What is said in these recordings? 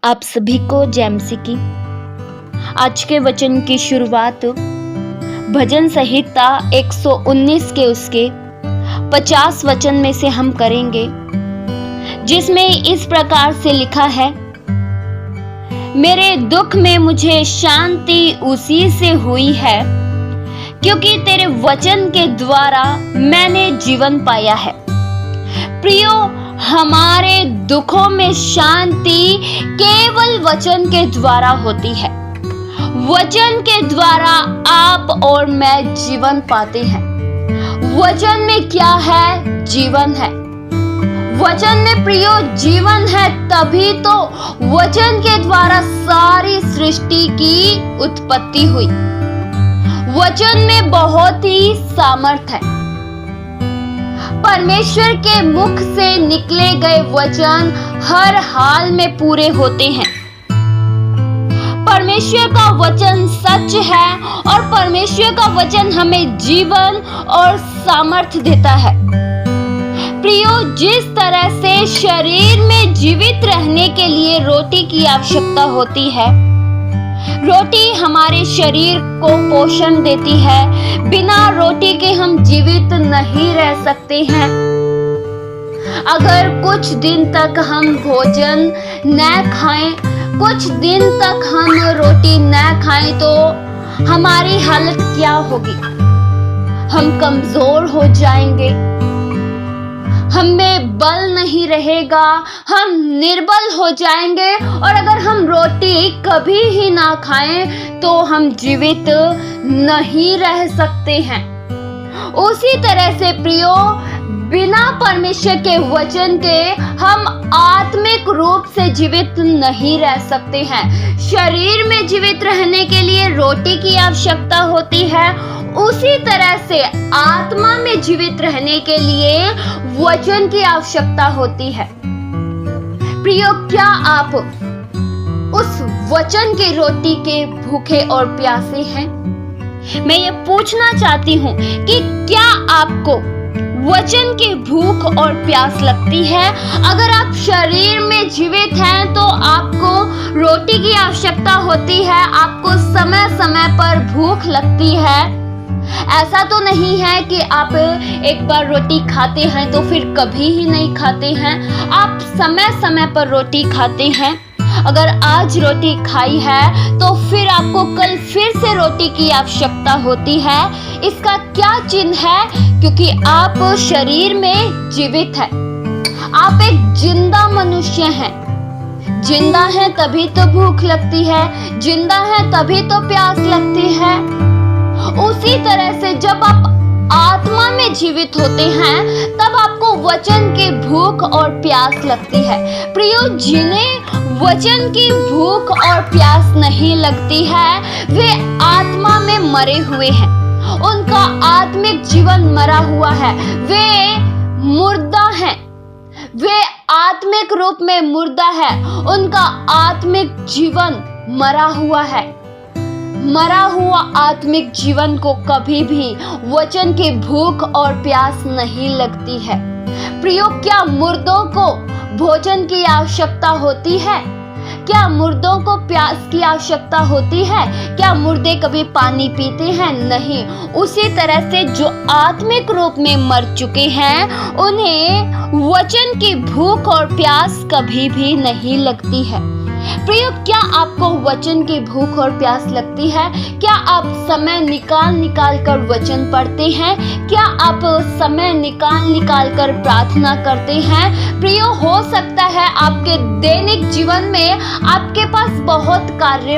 आप सभी को जय मसीह की। आज के वचन की शुरुआत भजन संहिता 119 के उसके 50 वचन में से हम करेंगे, जिसमें इस प्रकार से लिखा है। मेरे दुख में मुझे शांति उसी से हुई है, क्योंकि तेरे वचन के द्वारा मैंने जीवन पाया है। प्रियो, हमारे दुखों में शांति केवल वचन के द्वारा होती है। वचन के द्वारा आप और मैं जीवन पाते हैं। वचन में क्या है? जीवन है। वचन में प्रियो जीवन है, तभी तो वचन के द्वारा सारी सृष्टि की उत्पत्ति हुई। वचन में बहुत ही सामर्थ है। परमेश्वर के मुख से निकले गए वचन हर हाल में पूरे होते हैं। परमेश्वर का वचन सच है और परमेश्वर का वचन हमें जीवन और सामर्थ्य देता है। प्रियो, जिस तरह से शरीर में जीवित रहने के लिए रोटी की आवश्यकता होती है, रोटी हमारे शरीर को पोषण देती है। बिना रोटी के हम जीवित नहीं रह सकते हैं। अगर कुछ दिन तक हम भोजन न खाएं, कुछ दिन तक हम रोटी न खाएं, तो हमारी हालत क्या होगी? हम कमजोर हो जाएंगे, हमें बल नहीं रहेगा, हम निर्बल हो जाएंगे। और अगर हम रोटी कभी ही ना खाएं तो हम जीवित नहीं रह सकते हैं। उसी तरह से प्रियो, बिना परमेश्वर के वचन के हम आत्मिक रूप से जीवित नहीं रह सकते हैं। शरीर में जीवित रहने के लिए रोटी की आवश्यकता होती है, उसी तरह से आत्मा में जीवित रहने के लिए वचन की आवश्यकता होती है। प्रियो, क्या आप उस वचन की रोटी के भूखे और प्यासे हैं? मैं ये पूछना चाहती हूँ कि क्या आपको वचन की भूख और प्यास लगती है? अगर आप शरीर में जीवित हैं तो आपको रोटी की आवश्यकता होती है, आपको समय समय पर भूख लगती है। ऐसा तो नहीं है कि आप एक बार रोटी खाते हैं तो फिर कभी ही नहीं खाते हैं। आप समय समय पर रोटी खाते हैं। अगर आज रोटी खाई है तो फिर आपको कल फिर से रोटी की आवश्यकता होती है। इसका क्या चिन्ह है? क्योंकि आप शरीर में जीवित हैं। आप एक जिंदा मनुष्य हैं। जिंदा है तभी तो भूख लगती है, जिंदा है तभी तो प्यास लगती है। उसी तरह से जब आप आत्मा में जीवित होते हैं तब आपको वचन की भूख और प्यास लगती है। प्रियो, जिन्हें वचन की भूख और प्यास नहीं लगती है, वे आत्मा में मरे हुए हैं। उनका आत्मिक जीवन मरा हुआ है। वे मुर्दा हैं। वे आत्मिक रूप में मुर्दा है। उनका आत्मिक जीवन मरा हुआ है। मरा हुआ आत्मिक जीवन को कभी भी वचन की भूख और प्यास नहीं लगती है। प्रियो, क्या मुर्दों को भोजन की आवश्यकता होती है? क्या मुर्दों को प्यास की आवश्यकता होती है? क्या मुर्दे कभी पानी पीते हैं? नहीं। उसी तरह से जो आत्मिक रूप में मर चुके हैं, उन्हें वचन की भूख और प्यास कभी भी नहीं लगती है। प्रियो, क्या आपको वचन की भूख और प्यास लगती है? क्या आप समय निकाल कर वचन पढ़ते हैं? क्या आप समय निकाल कर प्रार्थना करते हैं? प्रियो, हो सकता है आपके दैनिक जीवन में आपके पास बहुत कार्य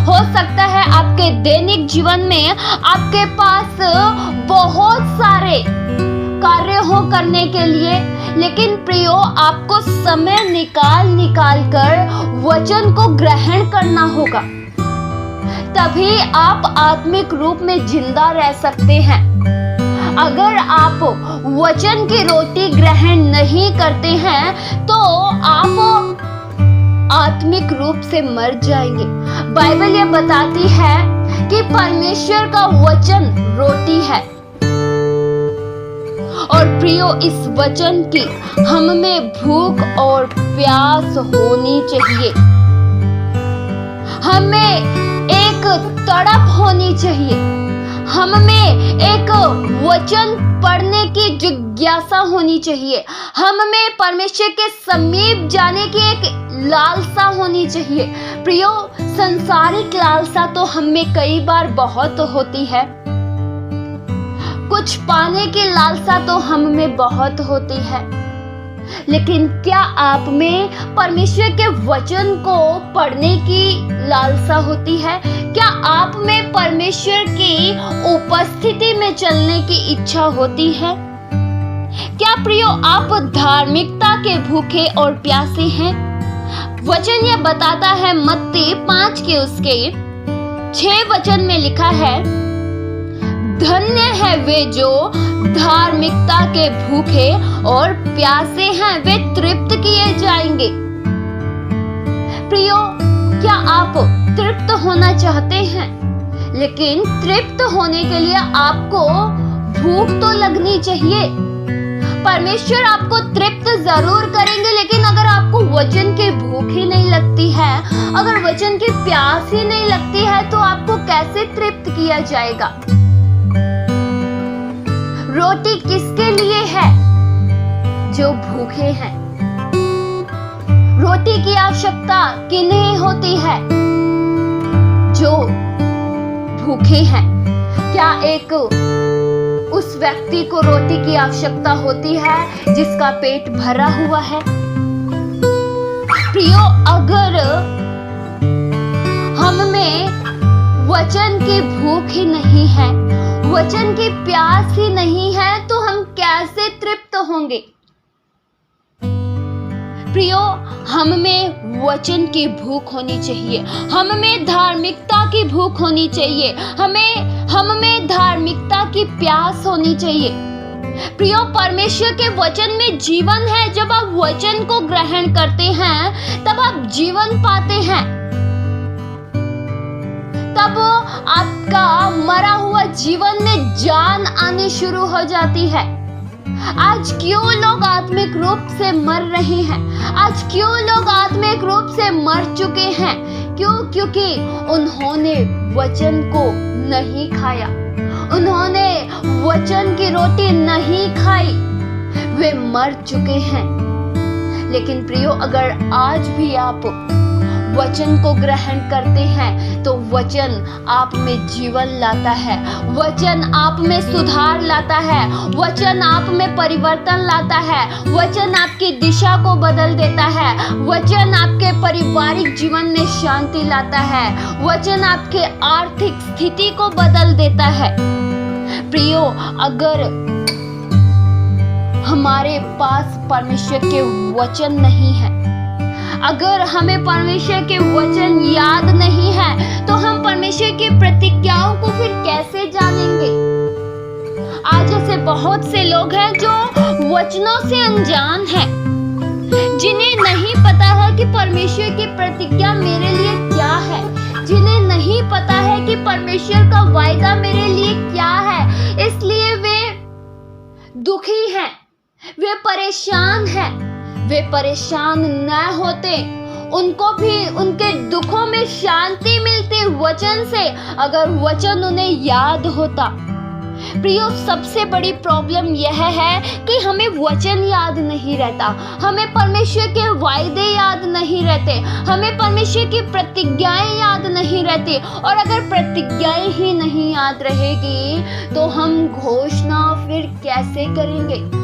हो सकता है आपके दैनिक जीवन में आपके पास बहुत सारे कार्य हो करने के लिए, लेकिन प्रियो, आपको समय निकाल कर वचन को ग्रहण करना होगा। तभी आप आत्मिक रूप में जिंदा रह सकते हैं। अगर आप वचन की रोटी ग्रहण नहीं करते हैं तो आप आत्मिक रूप से मर जाएंगे। बाइबल ये बताती है कि परमेश्वर का वचन रोटी है और प्रियो, इस वचन की हम में भूख और प्यास होनी चाहिए। हमें एक तड़प होनी चाहिए। हम में एक वचन पढ़ने की जिज्ञासा होनी चाहिए। हम में परमेश्वर के समीप जाने की एक लालसा होनी चाहिए। प्रियो, संसारिक लालसा तो हम में कई बार बहुत होती है। कुछ पाने की लालसा तो हम में बहुत होती है, लेकिन क्या आप में परमेश्वर के वचन को पढ़ने की लालसा होती है? क्या आप में परमेश्वर की उपस्थिति में चलने की इच्छा होती है? क्या प्रियो, आप धार्मिकता के भूखे और प्यासे हैं? वचन यह बताता है, मत्ती 5 के उसके 6 वचन में लिखा है, धन्य है वे जो धार्मिकता के भूखे और प्यासे हैं, वे तृप्त किए जाएंगे। प्रियो, क्या आप तृप्त होना चाहते हैं? लेकिन तृप्त होने के लिए आपको भूख तो लगनी चाहिए। परमेश्वर आपको तृप्त जरूर करेंगे, लेकिन अगर आपको वचन की भूख ही नहीं लगती है, अगर वचन की प्यास ही नहीं लगती है, तो आपको कैसे तृप्त किया जाएगा? रोटी किसके लिए है? जो भूखे हैं। रोटी की आवश्यकता किन्हें होती है? जो भूखे हैं। क्या एक उस व्यक्ति को रोटी की आवश्यकता होती है जिसका पेट भरा हुआ है? प्रियो, अगर हम में वचन की भूख ही नहीं है, वचन की प्यास ही नहीं है, तो हम कैसे तृप्त होंगे? प्रियो, हम में वचन की भूख होनी चाहिए। हम में धार्मिकता की भूख होनी चाहिए। हम में धार्मिकता की प्यास होनी चाहिए। प्रियो, परमेश्वर के वचन में जीवन है। जब आप वचन को ग्रहण करते हैं, तब आप जीवन पाते हैं। तब आपका मरा हुआ जीवन में जान आनी शुरू हो जाती है। आज क्यों लोग आत्मिक रूप से मर रहे हैं? आज क्यों लोग आत्मिक रूप से मर चुके हैं? क्यों? क्योंकि उन्होंने वचन को नहीं खाया, उन्होंने वचन की रोटी नहीं खाई, वे मर चुके हैं। लेकिन प्रियो, अगर आज भी आप वचन को ग्रहण करते हैं, तो वचन आप में जीवन लाता है, वचन आप में सुधार लाता है, वचन आप में परिवर्तन लाता है, वचन आपकी दिशा को बदल देता है, वचन आपके पारिवारिक जीवन में शांति लाता है, वचन आपके आर्थिक स्थिति को बदल देता है। प्रियो, अगर हमारे पास परमेश्वर के वचन नहीं है, अगर हमें परमेश्वर के वचन याद नहीं है, तो हम परमेश्वर की प्रतिज्ञाओं को फिर कैसे जानेंगे? आज ऐसे बहुत से लोग हैं जो वचनों से अनजान हैं, जिन्हें नहीं पता है कि परमेश्वर की प्रतिज्ञा मेरे लिए क्या है, जिन्हें नहीं पता है कि परमेश्वर का वायदा मेरे लिए क्या है। इसलिए वे दुखी हैं, वे परेशान हैं। वे परेशान न होते, उनको भी उनके दुखों में शांति मिलती वचन से, अगर वचन उन्हें याद होता। प्रियो, सबसे बड़ी प्रॉब्लम यह है कि हमें वचन याद नहीं रहता, हमें परमेश्वर के वायदे याद नहीं रहते, हमें परमेश्वर की प्रतिज्ञाएं याद नहीं रहती। और अगर प्रतिज्ञाएं ही नहीं याद रहेगी, तो हम घोषणा फिर कैसे करेंगे?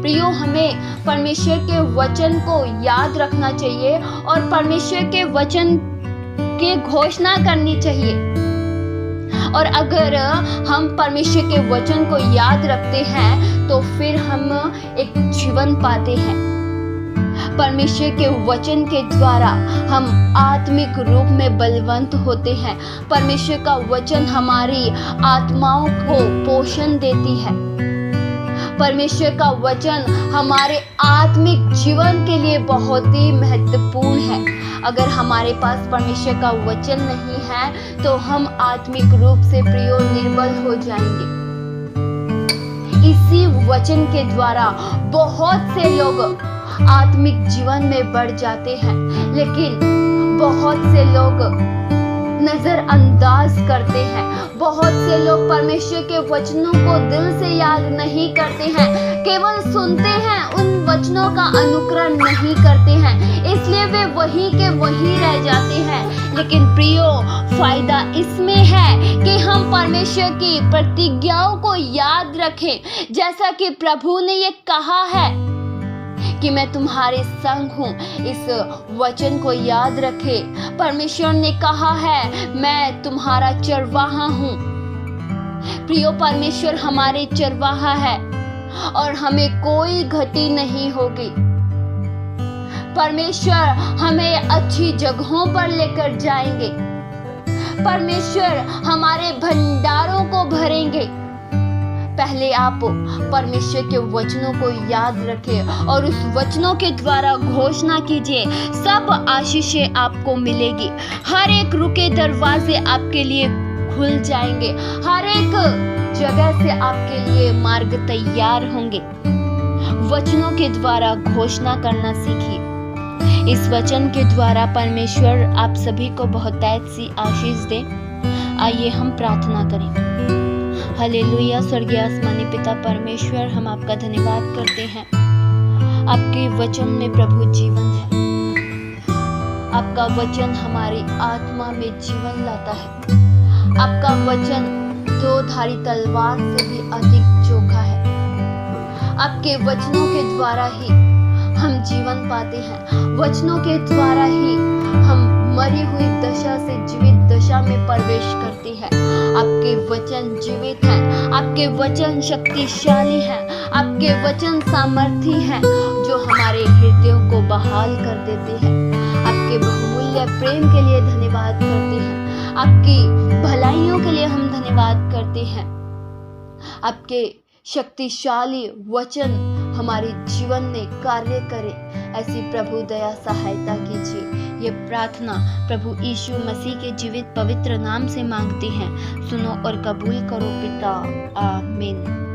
प्रियो, हमें परमेश्वर के वचन को याद रखना चाहिए और परमेश्वर के वचन की घोषणा करनी चाहिए। और अगर हम परमेश्वर के वचन को याद रखते हैं, तो फिर हम एक जीवन पाते हैं। परमेश्वर के वचन के द्वारा हम आत्मिक रूप में बलवंत होते हैं। परमेश्वर का वचन हमारी आत्माओं को पोषण देती है। परमेश्वर का वचन हमारे आत्मिक जीवन के लिए बहुत ही महत्वपूर्ण है। अगर हमारे पास परमेश्वर का वचन नहीं है, तो हम आत्मिक रूप से प्रियो निर्बल हो जाएंगे। इसी वचन के द्वारा बहुत से लोग आत्मिक जीवन में बढ़ जाते हैं, लेकिन बहुत से लोग नजरअंदाज करते हैं। बहुत से लोग परमेश्वर के वचनों को दिल से याद नहीं करते हैं, केवल सुनते हैं, उन वचनों का अनुकरण नहीं करते हैं, इसलिए वे वहीं के वहीं रह जाते हैं। लेकिन प्रियो, फायदा इसमें है कि हम परमेश्वर की प्रतिज्ञाओं को याद रखें, जैसा कि प्रभु ने ये कहा है कि मैं तुम्हारे संग हूँ। इस वचन को याद रखें। परमेश्वर ने कहा है मैं तुम्हारा चरवाहा हूँ। प्रियो, परमेश्वर हमारे चरवाहा है और हमें कोई घटी नहीं होगी। परमेश्वर हमें अच्छी जगहों पर लेकर जाएंगे। परमेश्वर हमारे भंडारों को भरेंगे। पहले आप परमेश्वर के वचनों को याद रखें और उस वचनों के द्वारा घोषणा कीजिए, सब आशीषें आपको मिलेगी। हर एक रुके दरवाजे आपके लिए खुल जाएंगे। हर एक जगह से आपके लिए मार्ग तैयार होंगे। वचनों के द्वारा घोषणा करना सीखिए। इस वचन के द्वारा परमेश्वर आप सभी को बहुतायत सी आशीष दे। आइए हम प्रार्थना करें। हालेलुया। स्वर्गीय आसमानी पिता परमेश्वर, हम आपका धन्यवाद करते हैं। आपके वचन में प्रभु जीवन है। आपका वचन हमारी आत्मा में जीवन लाता है। आपका वचन दो धारी तलवार से भी अधिक चोखा है। आपके वचनों के द्वारा ही हम जीवन पाते हैं। वचनों के द्वारा ही हम मरी हुई दशा से जीवित दशा में प्रवेश करते हैं। आपके वचन जीवित हैं। आपके वचन शक्तिशाली हैं। आपके वचन सामर्थी हैं, जो हमारे हृदयों को बहाल कर देते हैं। आपके बहुमूल्य प्रेम के लिए धन्यवाद करते हैं। आपकी भलाइयों के लिए हम धन्यवाद करते हैं। आपके शक्तिशाली वचन हमारे जीवन में कार्य करे, ऐसी प्रभु दया सहायता कीजिए। ये प्रार्थना प्रभु यीशु मसीह के जीवित पवित्र नाम से मांगते हैं। सुनो और कबूल करो पिता। आमीन।